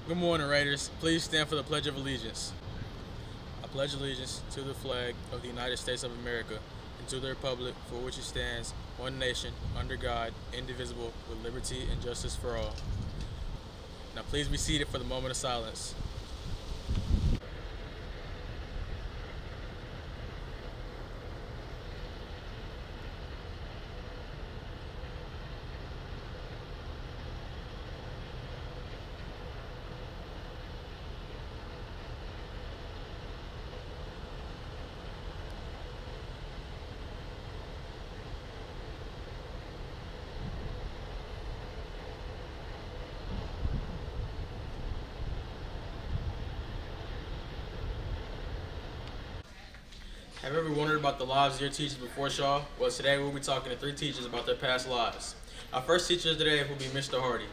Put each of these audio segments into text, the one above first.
Good morning, Raiders. Please stand for the Pledge of Allegiance. I pledge allegiance to the flag of the United States of America and to the republic for which it stands, one nation, under God, indivisible, with liberty and justice for all. Now please be seated for the moment of silence. Have you ever wondered about the lives of your teachers before Shaw? Well, today we'll be talking to 3 teachers about their past lives. Our first teacher today will be Mr. Hardy.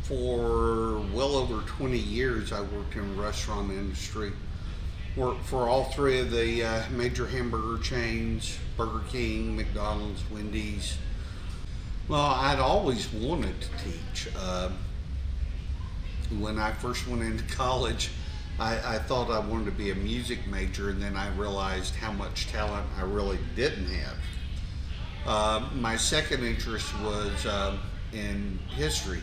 For well over 20 years, I worked in the restaurant industry. Worked for all 3 of the major hamburger chains, Burger King, McDonald's, Wendy's. Well, I'd always wanted to teach. When I first went into college, I thought I wanted to be a music major, and then I realized how much talent I really didn't have. My second interest was in history.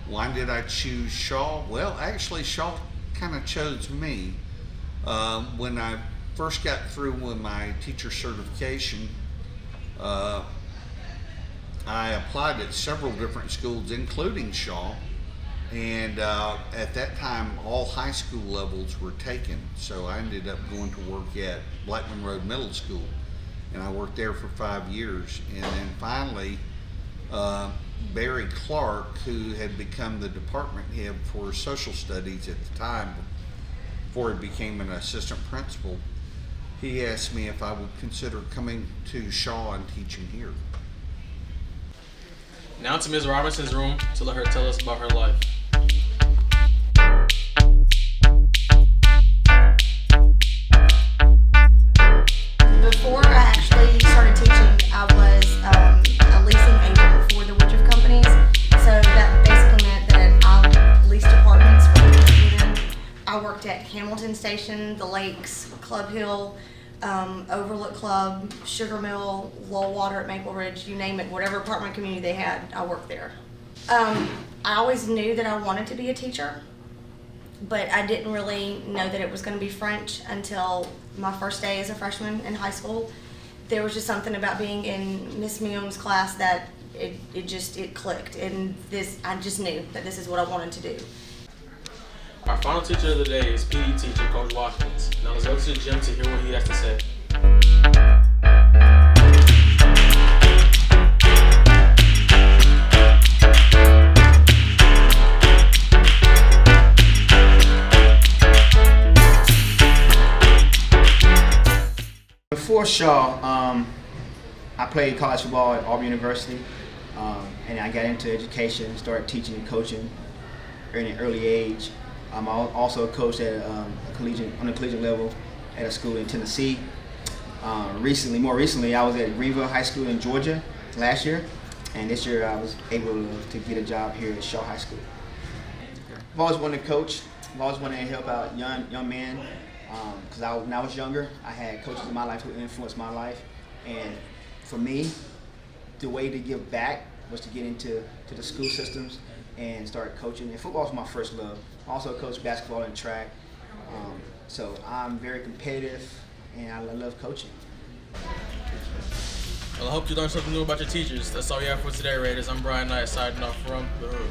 Why did I choose Shaw? Well, actually, Shaw kind of chose me. When I first got through with my teacher certification, I applied at several different schools, including Shaw, and at that time, all high school levels were taken. So I ended up going to work at Blackman Road Middle School, and I worked there for 5 years. And then finally, Barry Clark, who had become the department head for social studies at the time, before he became an assistant principal, he asked me if I would consider coming to Shaw and teaching here. Now to Ms. Robinson's room to let her tell us about her life. Before I actually started teaching, I was a leasing agent for the Woodruff companies. So that basically meant that I leased apartments for them to live in. I worked at Hamilton Station, the Lakes, Club Hill, Overlook Club, Sugar Mill, Lowwater at Maple Ridge, you name it, whatever apartment community they had, I worked there. I always knew that I wanted to be a teacher, but I didn't really know that it was going to be French until my first day as a freshman in high school. There was just something about being in Miss Mion's class that it clicked, and I just knew that this is what I wanted to do. Our final teacher of the day is PE teacher, Coach Watkins. Now let's go to the gym to hear what he has to say. Before Shaw, I played college football at Auburn University, and I got into education, started teaching and coaching at an early age. I also coached at on the collegiate level at a school in Tennessee. More recently, I was at Greenville High School in Georgia last year, and this year I was able to get a job here at Shaw High School. I've always wanted to coach. I've always wanted to help out young men, because when I was younger, I had coaches in my life who influenced my life, and for me, the way to give back was to get into the school systems and start coaching. And football was my first love. I also coached basketball and track. So I'm very competitive, and I love coaching. Well, I hope you learned something new about your teachers. That's all we have for today, Raiders. I'm Brian Knight, signing off from The Hood.